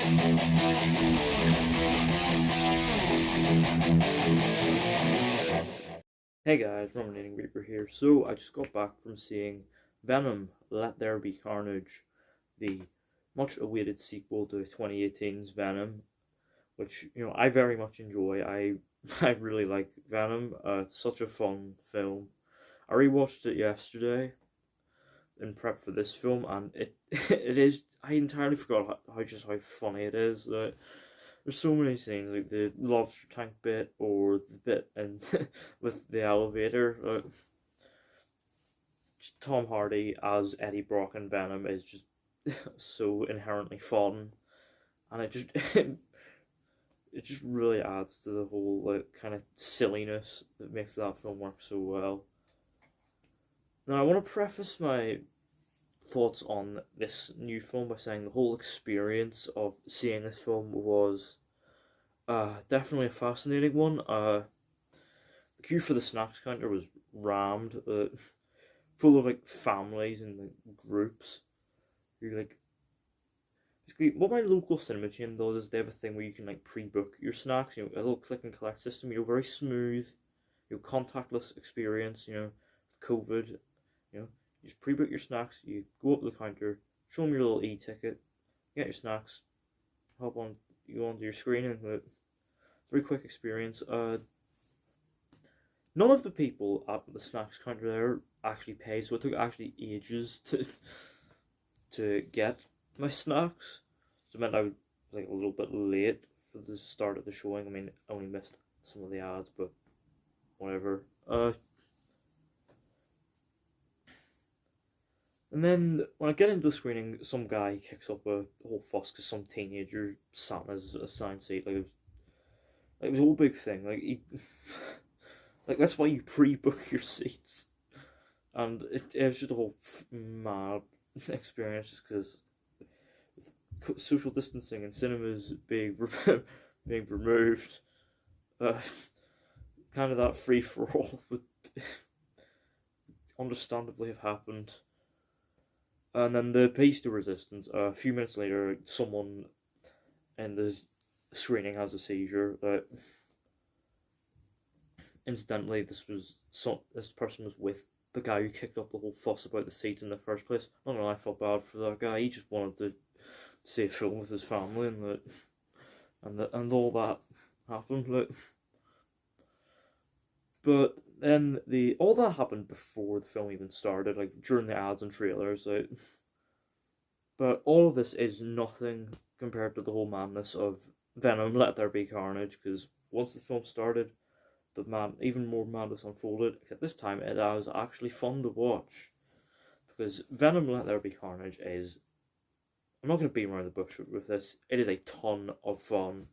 Hey guys, Rominating Reaper here. So I just got back from seeing Venom, There Be Carnage, the much awaited sequel to 2018's Venom, which I very much enjoy. I really like Venom. It's such a fun film. I rewatched it yesterday in prep for this film, and it is. I entirely forgot how funny it is. There's so many scenes like the lobster tank bit or the bit and with the elevator. Tom Hardy as Eddie Brock and Venom is just so inherently fun, and it just really adds to the whole kind of silliness that makes that film work so well. Now I want to preface my thoughts on this new film by saying the whole experience of seeing this film was definitely a fascinating one. The queue for the snacks counter was rammed, full of like families and like groups. You like basically what my local cinema chain does is they have a thing where you can like pre-book your snacks. A little click and collect system. Very smooth. Contactless experience. COVID. You just pre-book your snacks. You go up to the counter, show them your little e-ticket, get your snacks, hop on, you go onto your screen, and very quick experience. None of the people at the snacks counter there actually paid, so it took actually ages to get my snacks. So it meant I was like a little bit late for the start of the showing. I mean, I only missed some of the ads, but whatever. And then when I get into the screening, some guy kicks up a whole fuss because some teenager sat in his assigned seat. It was a whole big thing. That's why you pre-book your seats, and it was just a whole mad experience just because social distancing and cinemas being being removed, kind of that free for all would understandably have happened. And then the piece de resistance. A few minutes later, someone in the screening has a seizure. Incidentally, this person was with the guy who kicked up the whole fuss about the seats in the first place. I don't know. I felt bad for that guy. He just wanted to see a film with his family, and all that happened. But then all that happened before the film even started, like during the ads and trailers. But all of this is nothing compared to the whole madness of Venom: Let There Be Carnage. Because once the film started, even more madness unfolded. Except this time, it was actually fun to watch. Because Venom: Let There Be Carnage is. I'm not going to beat around the bush with this. It is a ton of fun.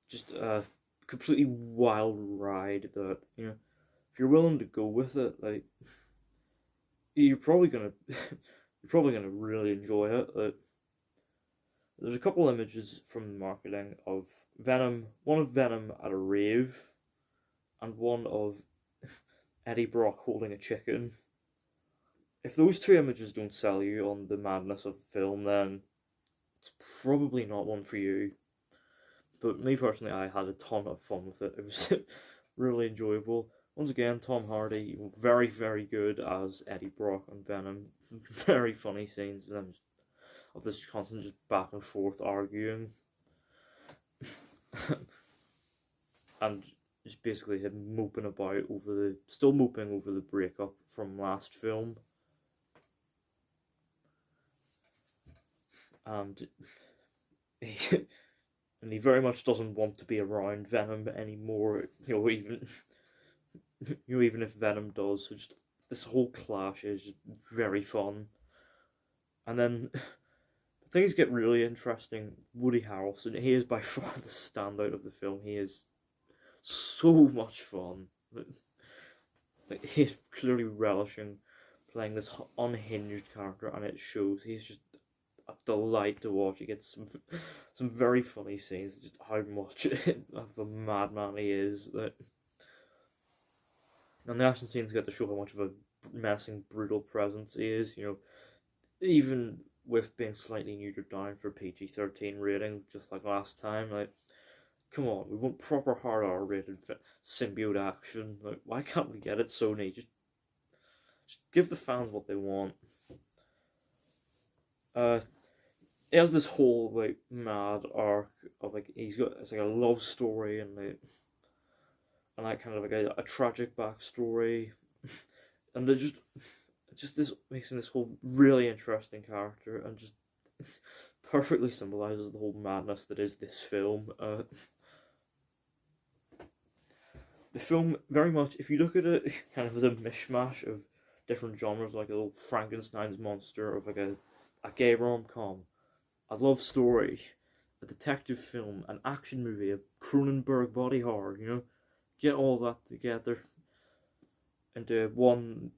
Just a completely wild ride that if you're willing to go with it, you're probably gonna really enjoy it. There's a couple images from the marketing of Venom, one of Venom at a rave, and one of Eddie Brock holding a chicken. If those two images don't sell you on the madness of the film, then it's probably not one for you. But me personally, I had a ton of fun with it. It was really enjoyable. Once again, Tom Hardy, very, very good as Eddie Brock and Venom. Very funny scenes of this constant just back and forth arguing. And just basically him still moping over the breakup from last film. And he very much doesn't want to be around Venom anymore. Even if Venom does. So just this whole clash is just very fun. And then things get really interesting. Woody Harrelson, he is by far the standout of the film. He is so much fun. He's clearly relishing playing this unhinged character, and it shows. He's just a delight to watch. He gets some very funny scenes, just how much of a madman he is. And the action scenes get to show how much of a menacing, brutal presence he is. Even with being slightly neutered down for PG-13 rating, just like last time. Like, come on, we want proper hard R rated symbiote action. Like, why can't we get it, Sony? Just give the fans what they want. It has this whole like mad arc of like it's like a love story and like kind of like a tragic backstory, and this makes him this whole really interesting character and just perfectly symbolizes the whole madness that is this film. The film very much, if you look at it, kind of as a mishmash of different genres, like a little Frankenstein's monster, of like a gay rom-com, a love story, a detective film, an action movie, a Cronenberg body horror, you know? Get all that together into one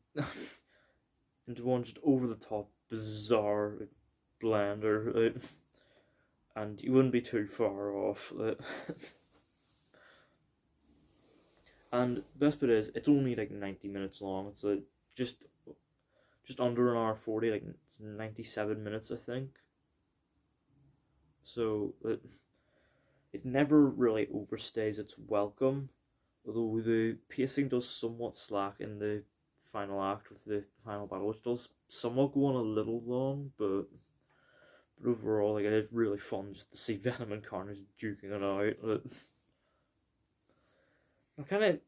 just over-the-top, bizarre blender, and you wouldn't be too far off. And the best bit is, it's only like 90 minutes long. It's like just under an hour 40, like it's 97 minutes, I think. So it never really overstays its welcome, although the pacing does somewhat slack in the final act with the final battle, which does somewhat go on a little long, but overall, like, it is really fun just to see Venom and Carnage duking it out. The kind of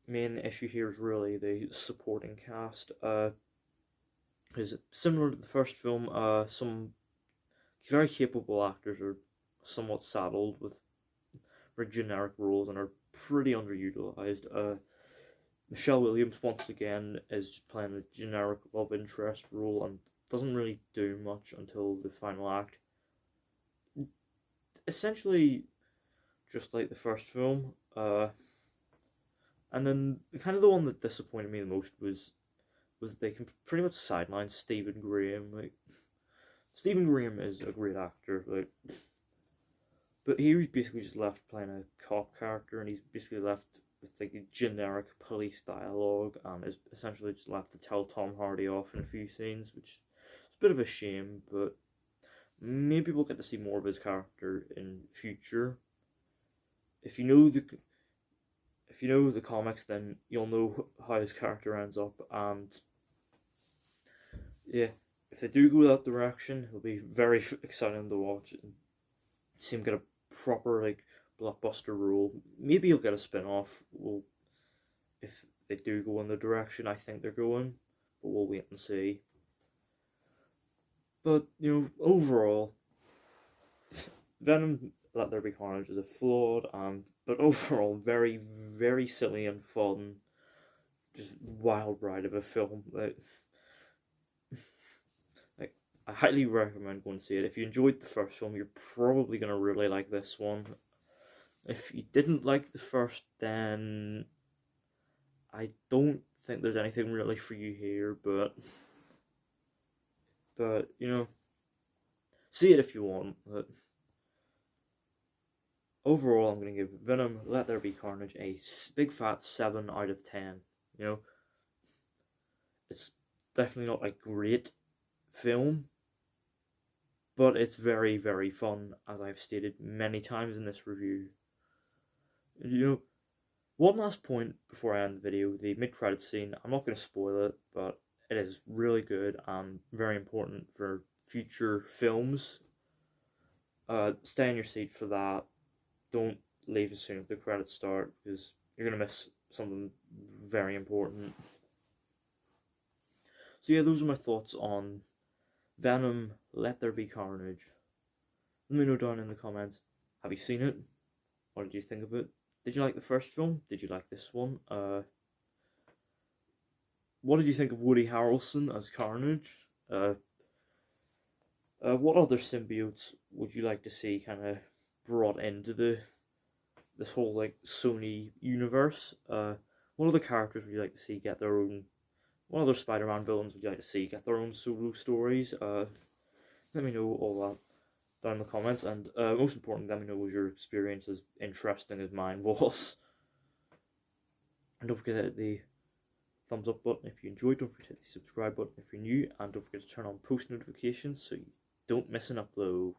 main issue here is really the supporting cast. Because similar to the first film, some very capable actors are somewhat saddled with very generic roles and are pretty underutilized. Michelle Williams, once again, is playing a generic love interest role and doesn't really do much until the final act. Essentially, just like the first film. And then kind of the one that disappointed me the most was they can pretty much sideline Stephen Graham. Like, Stephen Graham is a great actor, like, but he was basically just left playing a cop character, and he's basically left with like a generic police dialogue, and is essentially just left to tell Tom Hardy off in a few scenes, which is a bit of a shame. But maybe we'll get to see more of his character in future. If you know the comics, then you'll know how his character ends up, and yeah, if they do go that direction, it'll be very exciting to watch and see him get a proper like blockbuster role. Maybe he'll get a spin-off. Well, if they do go in the direction I think they're going, but we'll wait and see. But overall, Venom: Let There Be Carnage is a flawed but overall very, very silly and fun, just wild ride of a film. Like I highly recommend going to see it. If you enjoyed the first film, you're probably gonna really like this one. If you didn't like the first, then I don't think there's anything really for you here. But see it if you want. But overall, I'm going to give Venom: Let There Be Carnage a big fat 7 out of 10. It's definitely not a great film, but it's very, very fun, as I've stated many times in this review. One last point before I end the video: the mid-credit scene, I'm not going to spoil it, but it is really good and very important for future films. Stay in your seat for that. Don't leave as soon as the credits start, because you're going to miss something very important. So yeah, those are my thoughts on Venom: Let There Be Carnage. Let me know down in the comments, have you seen it? What did you think of it? Did you like the first film? Did you like this one? What did you think of Woody Harrelson as Carnage? What other symbiotes would you like to see kind of brought into this whole like Sony universe? What other characters would you like to see get their own? What other Spider-Man villains would you like to see get their own solo stories? Let me know all that down in the comments, and most importantly, let me know was your experience as interesting as mine was. And don't forget the thumbs up button if you enjoyed. Don't forget to hit the subscribe button if you're new, and don't forget to turn on post notifications so you don't miss an upload.